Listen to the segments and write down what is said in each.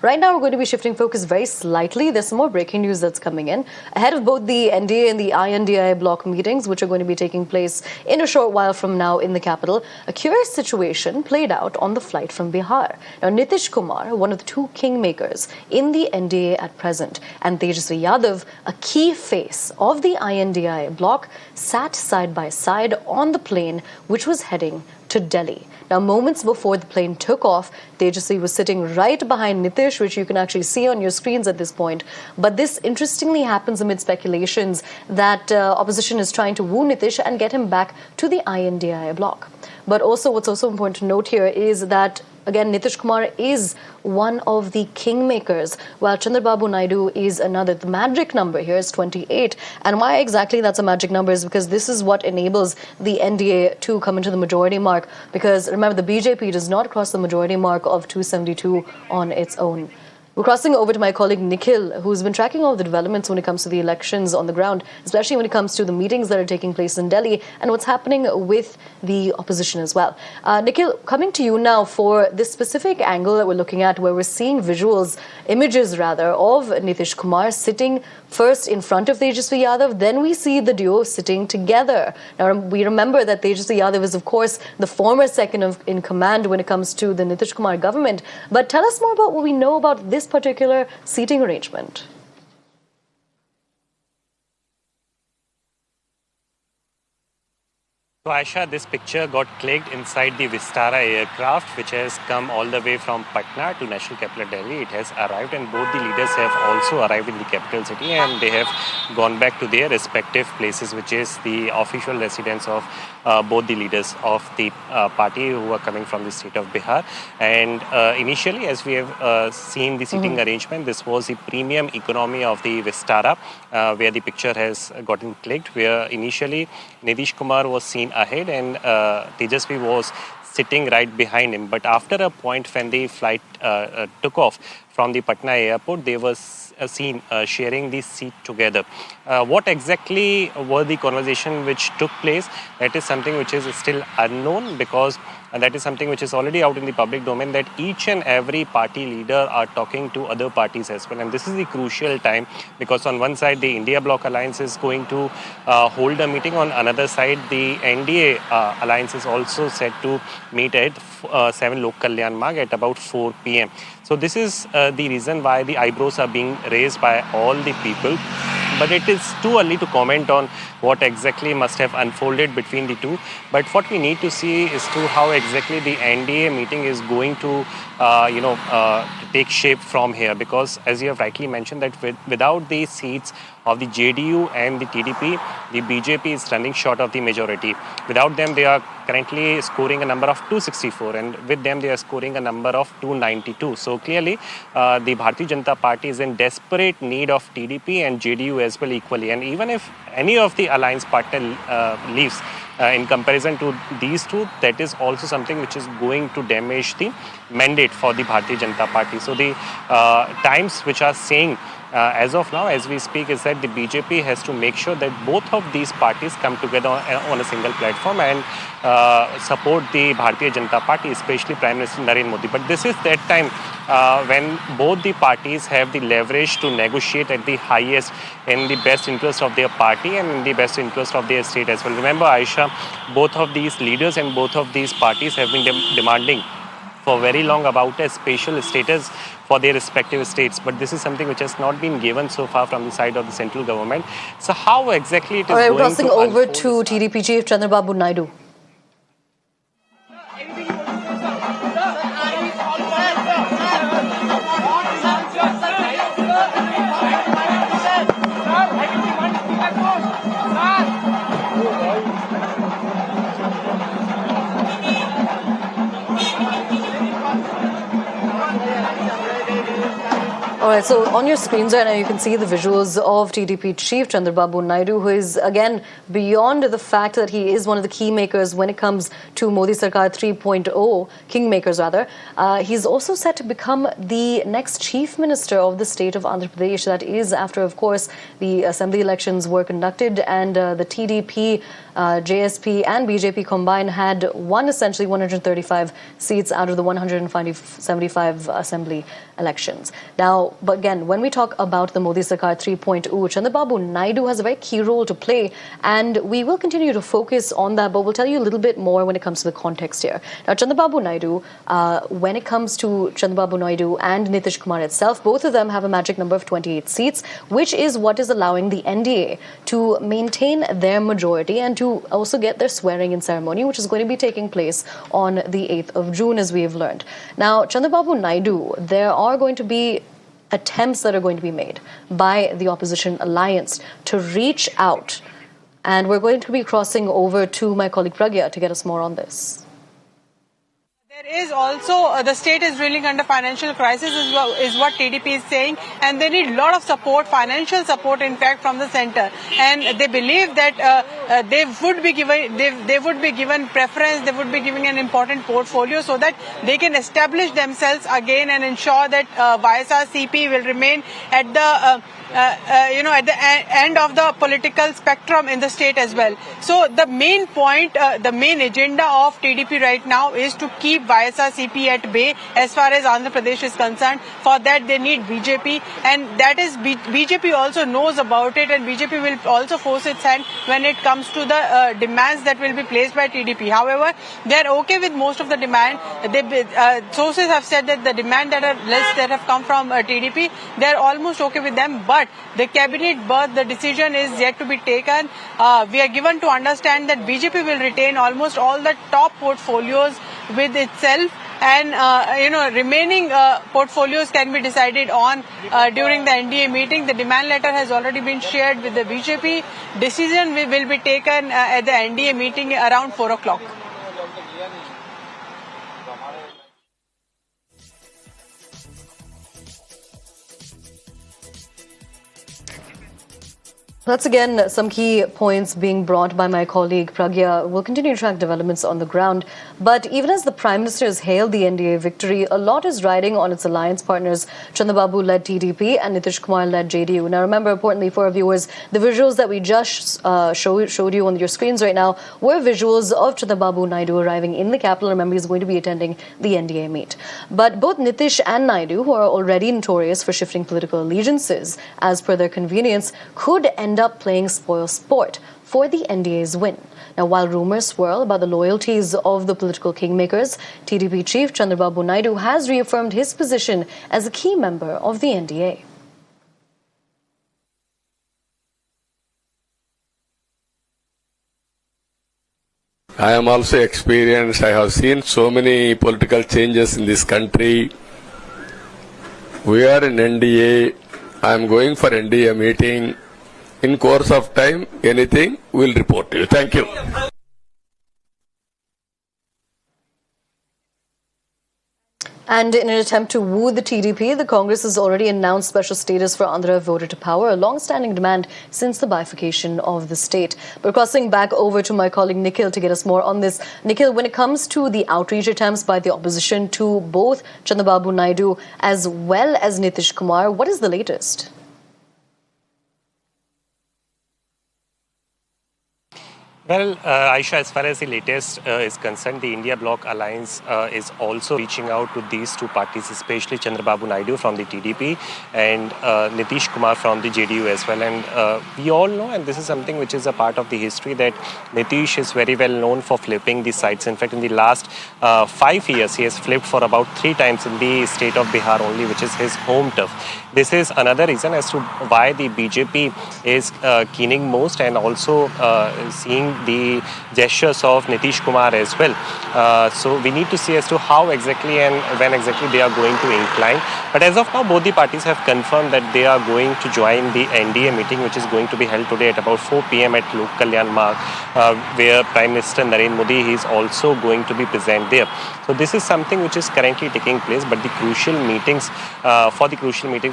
Right now, we're going to be shifting focus very slightly. There's some more breaking news that's coming in ahead of both the NDA and the I.N.D.I.A block meetings, which are going to be taking place in a short while from now in the capital. A curious situation played out on the flight from Bihar. Now, Nitish Kumar, one of the two kingmakers in the NDA at present, and Tejashwi Yadav, a key face of the I.N.D.I.A bloc, sat side by side on the plane which was heading to Delhi. Now, moments before the plane took off, Tejashwi was sitting right behind Nitish, which you can actually see on your screens at this point. But this interestingly happens amid speculations that opposition is trying to woo Nitish and get him back to the I.N.D.I.A bloc. But also, what's also important to note here is that, again, Nitish Kumar is one of the kingmakers, while Chandrababu Naidu is another. The magic number here is 28. And why exactly that's a magic number is because this is what enables the NDA to come into the majority mark. Because remember, the BJP does not cross the majority mark of 272 on its own. We're crossing over to my colleague Nikhil, who's been tracking all the developments when it comes to the elections on the ground, especially when it comes to the meetings that are taking place in Delhi and what's happening with the opposition as well. Nikhil, coming to you now for this specific angle that we're looking at, where we're seeing images of Nitish Kumar sitting first in front of Tejashwi Yadav, then we see the duo sitting together. Now, we remember that Tejashwi Yadav is, of course, the former second in command when it comes to the Nitish Kumar government. But tell us more about what we know about this particular seating arrangement. So, Aisha, this picture got clicked inside the Vistara aircraft, which has come all the way from Patna to National Capital Delhi. It has arrived, and both the leaders have also arrived in the capital city, and they have gone back to their respective places, which is the official residence of both the leaders of the party who are coming from the state of Bihar. And initially, as we have seen the seating arrangement, this was the premium economy of the Vistara, where the picture has gotten clicked, where initially Nitish Kumar was seen ahead and Tejashwi was sitting right behind him. But after a point when the flight took off from the Patna airport, they were seen sharing the seat together. What exactly were the conversation which took place? That is something which is still unknown, because that is something which is already out in the public domain, that each and every party leader are talking to other parties as well. And this is the crucial time, because on one side, the India Bloc Alliance is going to hold a meeting. On another side, the NDA Alliance is also set to meet at 7 Lok Kalyan Marg at about 4 p.m. So this is the reason why the eyebrows are being raised by all the people. But it is too early to comment on what exactly must have unfolded between the two. But what we need to see is to how exactly the NDA meeting is going to, take shape from here. Because as you have rightly mentioned, that without the seats of the JDU and the TDP, the BJP is running short of the majority. Without them, they are currently scoring a number of 264, and with them, they are scoring a number of 292. So clearly, the Bharatiya Janata Party is in desperate need of TDP and JDU as well equally. And even if any of the alliance partner leaves, in comparison to these two, that is also something which is going to damage the mandate for the Bharatiya Janata Party. So the times which are saying as of now, as we speak, is that the BJP has to make sure that both of these parties come together on a single platform and support the Bharatiya Janata Party, especially Prime Minister Narendra Modi. But this is that time when both the parties have the leverage to negotiate at the highest in the best interest of their party and in the best interest of their state as well. Remember, Aisha, both of these leaders and both of these parties have been demanding for very long about a special status for their respective states. But this is something which has not been given so far from the side of the central government. So how exactly it is going to unfold? Crossing over to TDP chief Chandrababu Naidu. All right, so on your screens right now, you can see the visuals of TDP chief Chandrababu Naidu, who is, again, beyond the fact that he is one of the key makers when it comes to Modi Sarkar 3.0, kingmakers rather. He's also set to become the next chief minister of the state of Andhra Pradesh. That is after, of course, the assembly elections were conducted and the TDP, JSP and BJP combined had won essentially 135 seats out of the 175 assembly elections. Now, but again, when we talk about the Modi Sarkar 3.0, Chandrababu Naidu has a very key role to play, and we will continue to focus on that, but we'll tell you a little bit more when it comes to the context here. Now, Chandrababu Naidu, when it comes to Chandrababu Naidu and Nitish Kumar itself, both of them have a magic number of 28 seats, which is what is allowing the NDA to maintain their majority and to also get their swearing-in ceremony, which is going to be taking place on the 8th of June, as we have learned. Now, Chandrababu Naidu, there are going to be attempts that are going to be made by the opposition alliance to reach out. And we're going to be crossing over to my colleague Pragya to get us more on this. There is also, the state is reeling under financial crisis is what TDP is saying, and they need a lot of support, financial support in fact from the center, and they believe that they would be given preference, they would be given an important portfolio so that they can establish themselves again and ensure that YSRCP will remain at the at the end of the political spectrum in the state as well. So the main point, the main agenda of TDP right now is to keep YSRCP at bay as far as Andhra Pradesh is concerned. For that they need BJP, and that is BJP also knows about it, and BJP will also force its hand when it comes to the demands that will be placed by TDP. However, they are okay with most of the demand. Sources have said that the demand that have come from TDP, they are almost okay with them, but the cabinet berth, the decision is yet to be taken. We are given to understand that BJP will retain almost all the top portfolios with itself, and remaining portfolios can be decided on during the NDA meeting. The demand letter has already been shared with the BJP. Decision will be taken at the NDA meeting around 4 o'clock. That's again some key points being brought by my colleague Pragya. We'll continue to track developments on the ground. But even as the Prime Minister has hailed the NDA victory, a lot is riding on its alliance partners, Chandrababu-led TDP and Nitish Kumar-led JDU. Now remember, importantly for our viewers, the visuals that we just showed you on your screens right now were visuals of Chandrababu Naidu arriving in the capital. Remember, he's going to be attending the NDA meet. But both Nitish and Naidu, who are already notorious for shifting political allegiances as per their convenience, could end up playing spoil sport for the NDA's win. Now, while rumors swirl about the loyalties of the political kingmakers, TDP chief Chandrababu Naidu has reaffirmed his position as a key member of the NDA. I am also experienced. I have seen so many political changes in this country. We are in NDA. I am going for NDA meeting. In course of time, anything, we'll report to you. Thank you. And in an attempt to woo the TDP, the Congress has already announced special status for Andhra voter to power, a long-standing demand since the bifurcation of the state. But crossing back over to my colleague Nikhil to get us more on this. Nikhil, when it comes to the outreach attempts by the opposition to both Chandrababu Naidu as well as Nitish Kumar, what is the latest? Well, Aisha, as far as the latest is concerned, the India Bloc Alliance is also reaching out to these two parties, especially Chandrababu Naidu from the TDP and Nitish Kumar from the JDU as well. And we all know, and this is something which is a part of the history, that Nitish is very well known for flipping the sides. In fact, in the last 5 years, he has flipped for about 3 times in the state of Bihar only, which is his home turf. This is another reason as to why the BJP is keening most and also seeing the gestures of Nitish Kumar as well. So we need to see as to how exactly and when exactly they are going to incline. But as of now, both the parties have confirmed that they are going to join the NDA meeting, which is going to be held today at about 4 p.m. at Lok Kalyan Marg, where Prime Minister Narendra Modi is also going to be present there. So this is something which is currently taking place, but the crucial meetings,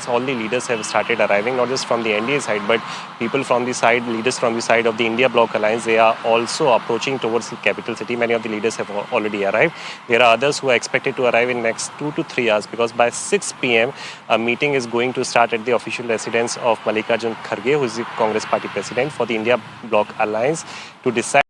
all the leaders have started arriving, not just from the NDA side, but people from the side, leaders from the side of the India Bloc Alliance, they are also approaching towards the capital city. Many of the leaders have already arrived. There are others who are expected to arrive in next 2 to 3 hours, because by 6 p.m. a meeting is going to start at the official residence of Mallikarjun Kharge, who is the Congress party president for the India Bloc Alliance, to decide